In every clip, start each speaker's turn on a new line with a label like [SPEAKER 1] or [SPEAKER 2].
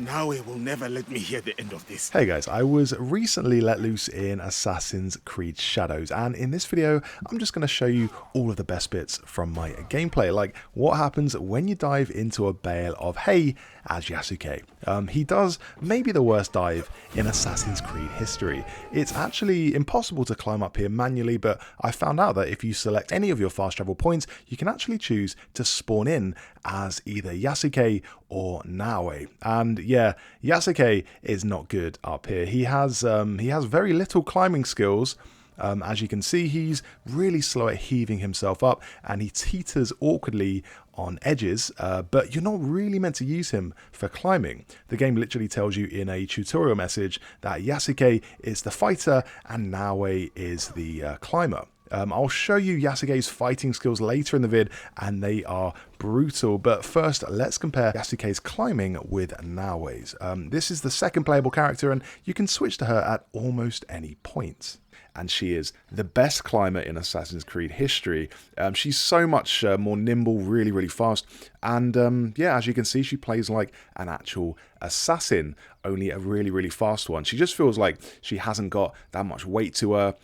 [SPEAKER 1] Naoe will never let me hear the end of this.
[SPEAKER 2] Hey guys, I was recently let loose in Assassin's Creed Shadows, and in this video I'm just going to show you all of the best bits from my gameplay, like what happens when you dive into a bale of hay as Yasuke. He does maybe the worst dive in Assassin's Creed history. It's actually impossible to climb up here manually, but I found out that if you select any of your fast travel points, you can actually choose to spawn in as either Yasuke or Naoe. And yeah, Yasuke is not good up here. He has very little climbing skills. As you can see, he's really slow at heaving himself up, and he teeters awkwardly on edges, but you're not really meant to use him for climbing. The game literally tells you in a tutorial message that Yasuke is the fighter and Naoe is the climber. I'll show you Yasuke's fighting skills later in the vid, and they are brutal. But first, let's compare Yasuke's climbing with Naoe's. This is the second playable character, and you can switch to her at almost any point. And she is the best climber in Assassin's Creed history. She's so much more nimble, really fast. And yeah, as you can see, she plays like an actual assassin, only a really fast one. She just feels like she hasn't got that much weight to her.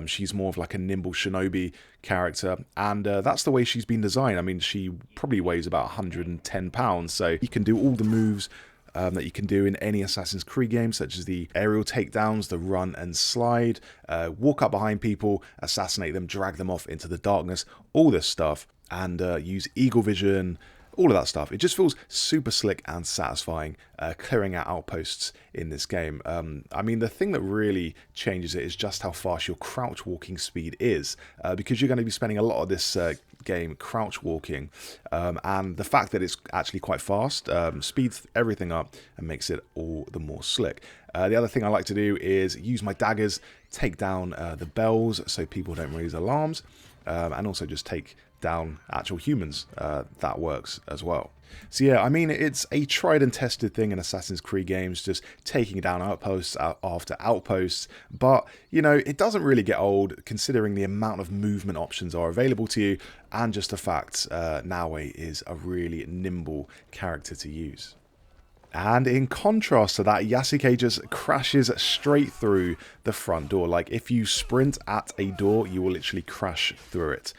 [SPEAKER 2] She's more of like a nimble shinobi character, and that's the way she's been designed. I mean, she probably weighs about 110 pounds, so you can do all the moves that you can do in any Assassin's Creed game, such as the aerial takedowns, the run and slide, walk up behind people, assassinate them, drag them off into the darkness, all this stuff, and use eagle vision, all of that stuff. It just feels super slick and satisfying clearing out outposts in this game. I mean, the thing that really changes it is just how fast your crouch walking speed is, because you're going to be spending a lot of this game crouch walking, and the fact that it's actually quite fast speeds everything up and makes it all the more slick. The other thing I like to do is use my daggers, take down the bells so people don't raise alarms, and also just take down actual humans. That works as well. So yeah, I mean, it's a tried and tested thing in Assassin's Creed games, just taking down outposts after outposts, but you know, it doesn't really get old considering the amount of movement options are available to you, and just the fact Naoe is a really nimble character to use. And in contrast to that, Yasuke just crashes straight through the front door. Like, if you sprint at a door, you will literally crash through it.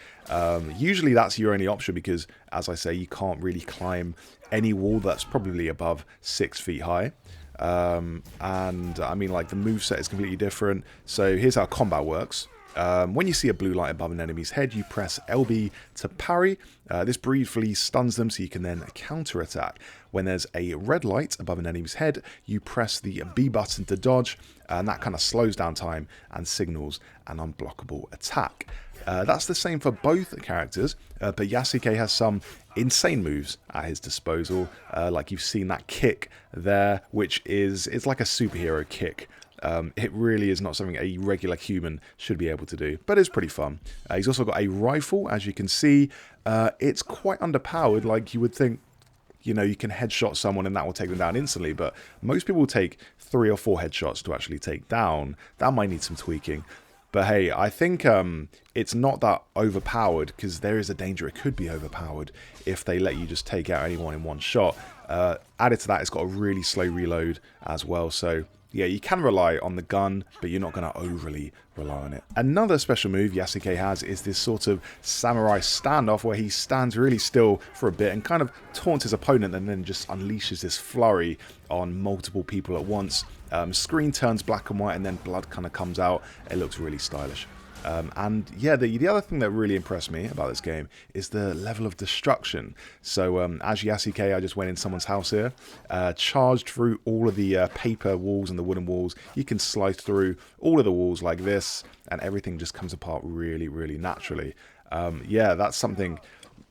[SPEAKER 2] Usually that's your only option because, as I say, you can't really climb any wall that's probably above 6 feet high. And I mean, like, the moveset is completely different. So here's how combat works. When you see a blue light above an enemy's head, you press LB to parry. This briefly stuns them so you can then counterattack. When there's a red light above an enemy's head, you press the B button to dodge, and that kind of slows down time and signals an unblockable attack. That's the same for both characters, but Yasuke has some insane moves at his disposal, like you've seen that kick there, which it's like a superhero kick. It really is not something a regular human should be able to do, but it's pretty fun. He's also got a rifle, as you can see. It's quite underpowered, like you would think, you know, you can headshot someone and that will take them down instantly, but most people will take 3 or 4 headshots to actually take down. That might need some tweaking. But hey, I think it's not that overpowered, because there is a danger it could be overpowered if they let you just take out anyone in one shot. Added to that, it's got a really slow reload as well, so yeah, you can rely on the gun, but you're not going to overly rely on it. Another special move Yasuke has is this sort of samurai standoff where he stands really still for a bit and kind of taunts his opponent and then just unleashes this flurry on multiple people at once. Screen turns black and white and then blood kind of comes out. It looks really stylish. And yeah, the other thing that really impressed me about this game is the level of destruction. So as Yasuke, I just went in someone's house here, charged through all of the paper walls and the wooden walls. You can slice through all of the walls like this, and everything just comes apart really naturally. Yeah, that's something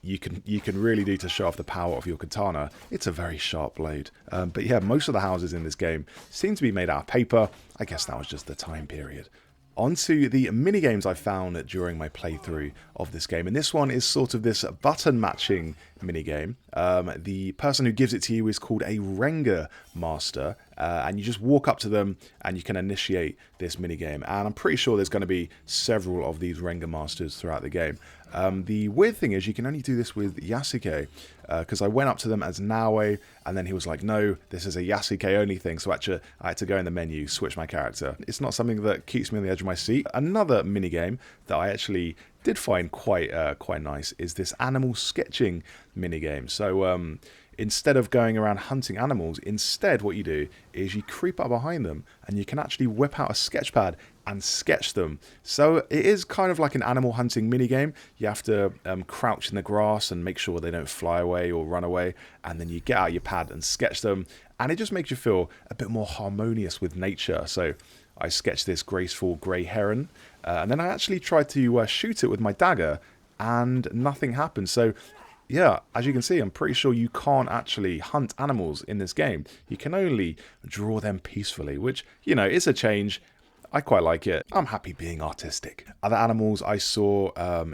[SPEAKER 2] you can really do to show off the power of your katana. It's a very sharp blade. But yeah, most of the houses in this game seem to be made out of paper. I guess that was just the time period. Onto the minigames I found during my playthrough of this game, and this one is sort of this button matching minigame. The person who gives it to you is called a Renga Master, and you just walk up to them and you can initiate this minigame. And I'm pretty sure there's going to be several of these Renga Masters throughout the game. The weird thing is you can only do this with Yasuke, because I went up to them as Naoe, and then he was like, no, this is a Yasuke only thing, so actually I had to go in the menu, switch my character. It's not something that keeps me on the edge of my seat. Another minigame that I actually did find quite nice is this animal sketching minigame. So instead of going around hunting animals, instead what you do is you creep up behind them and you can actually whip out a sketch pad and sketch them. So it is kind of like an animal hunting minigame. You have to crouch in the grass and make sure they don't fly away or run away, and then you get out your pad and sketch them, and it just makes you feel a bit more harmonious with nature. So I sketched this graceful grey heron, and then I actually tried to shoot it with my dagger, and nothing happened. So yeah, as you can see, I'm pretty sure you can't actually hunt animals in this game. You can only draw them peacefully, which, you know, is a change. I quite like it. I'm happy being artistic. Other animals I saw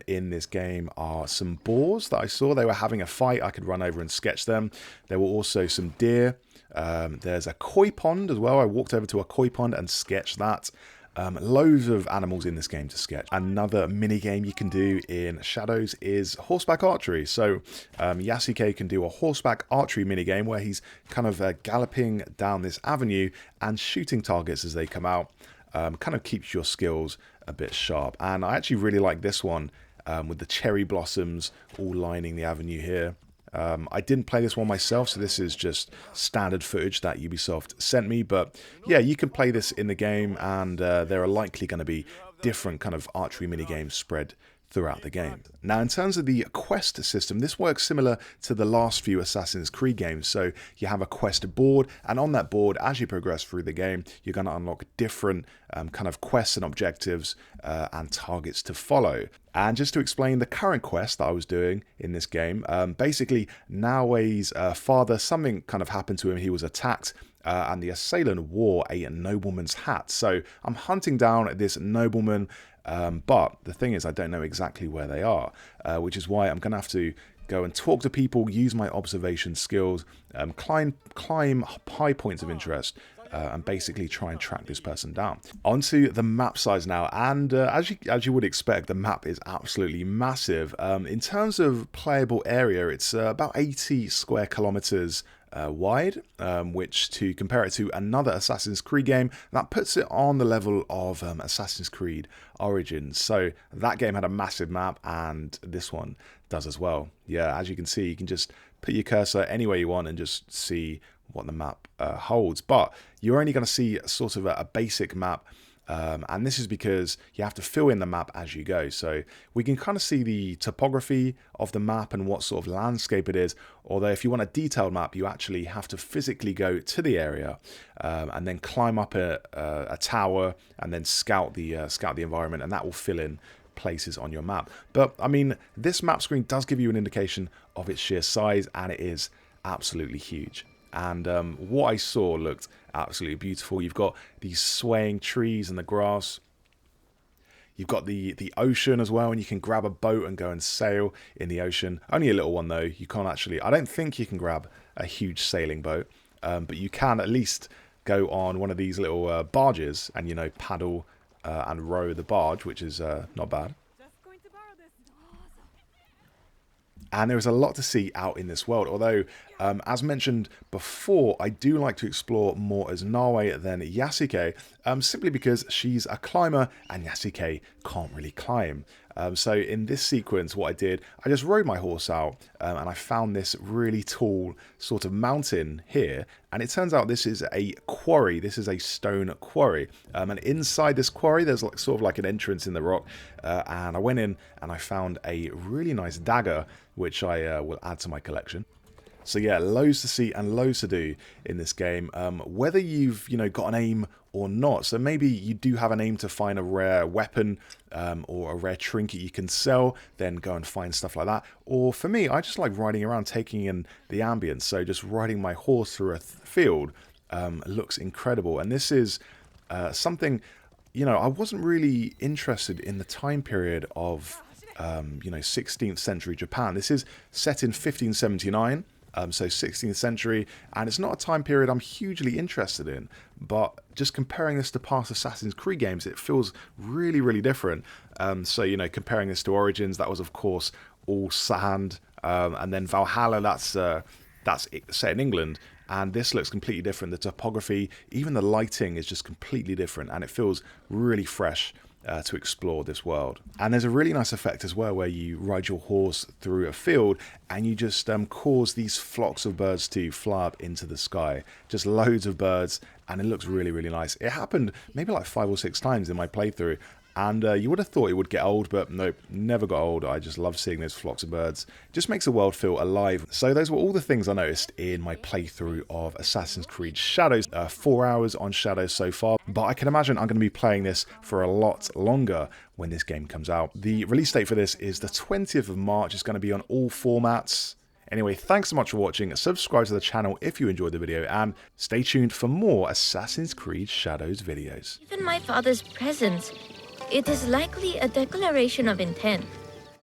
[SPEAKER 2] in this game are some boars that I saw. They were having a fight. I could run over and sketch them. There were also some deer. There's a koi pond as well. I walked over to a koi pond and sketched that. Loads of animals in this game to sketch. Another mini game you can do in Shadows is horseback archery. So Yasuke can do a horseback archery mini game where he's kind of galloping down this avenue and shooting targets as they come out. Kind of keeps your skills a bit sharp. And I actually really like this one with the cherry blossoms all lining the avenue here. I didn't play this one myself, so this is just standard footage that Ubisoft sent me. But yeah, you can play this in the game, and there are likely going to be different kind of archery mini games spread throughout the game. Now, in terms of the quest system, this works similar to the last few Assassin's Creed games. So you have a quest board, and on that board, as you progress through the game, you're going to unlock different kind of quests and objectives and targets to follow. And just to explain the current quest that I was doing in this game, basically Naoe's father, something kind of happened to him. He was attacked. And the assailant wore a nobleman's hat. So I'm hunting down this nobleman, but the thing is I don't know exactly where they are, which is why I'm going to have to go and talk to people, use my observation skills, climb high points of interest, and basically try and track this person down. Onto the map size now, and as you would expect, the map is absolutely massive. In terms of playable area, it's about 80 square kilometers wide, which, to compare it to another Assassin's Creed game, that puts it on the level of Assassin's Creed Origins. So that game had a massive map, and this one does as well. Yeah, as you can see, you can just put your cursor anywhere you want and just see what the map holds. But you're only going to see sort of a basic map, and this is because you have to fill in the map as you go. So we can kind of see the topography of the map and what sort of landscape it is. Although if you want a detailed map, you actually have to physically go to the area and then climb up a tower and then scout the environment, and that will fill in places on your map. But I mean, this map screen does give you an indication of its sheer size, and it is absolutely huge. And what I saw looked absolutely beautiful. You've got these swaying trees and the grass. You've got the ocean as well, and you can grab a boat and go and sail in the ocean. Only a little one though. You can't actually, I don't think you can grab a huge sailing boat, but you can at least go on one of these little barges and, you know, paddle and row the barge, which is not bad. And there is a lot to see out in this world, although, as mentioned before, I do like to explore more as Naoe than Yasuke, simply because she's a climber and Yasuke can't really climb. So in this sequence, what I did, I just rode my horse out, and I found this really tall sort of mountain here, and it turns out this is a quarry. This is a stone quarry, and inside this quarry, there's like sort of like an entrance in the rock, and I went in and I found a really nice dagger, which I will add to my collection. So yeah, loads to see and loads to do in this game, whether you've, you know, got an aim or not. So maybe you do have an aim to find a rare weapon or a rare trinket you can sell, then go and find stuff like that. Or for me, I just like riding around, taking in the ambience. So just riding my horse through a field looks incredible. And this is something, you know, I wasn't really interested in the time period of, you know, 16th century Japan. This is set in 1579. so 16th century, and it's not a time period I'm hugely interested in, but just comparing this to past Assassin's Creed games, it feels really, really different. So, you know, comparing this to Origins, that was, of course, all sand, and then Valhalla, that's set in England, and this looks completely different. The topography, even the lighting is just completely different, and it feels really fresh to explore this world. And there's a really nice effect as well where you ride your horse through a field and you just cause these flocks of birds to fly up into the sky. Just loads of birds, and it looks really, really nice. It happened maybe like 5 or 6 times in my playthrough, and you would have thought it would get old, but nope, never got old. I just love seeing those flocks of birds. It just makes the world feel alive. So those were all the things I noticed in my playthrough of Assassin's Creed Shadows. 4 hours on Shadows so far, but I can imagine I'm going to be playing this for a lot longer when this game comes out. The release date for this is the 20th of March. It's going to be on all formats. Anyway, thanks so much for watching. Subscribe to the channel if you enjoyed the video, and stay tuned for more Assassin's Creed Shadows videos.
[SPEAKER 3] Even my father's presence, it is likely a declaration of intent.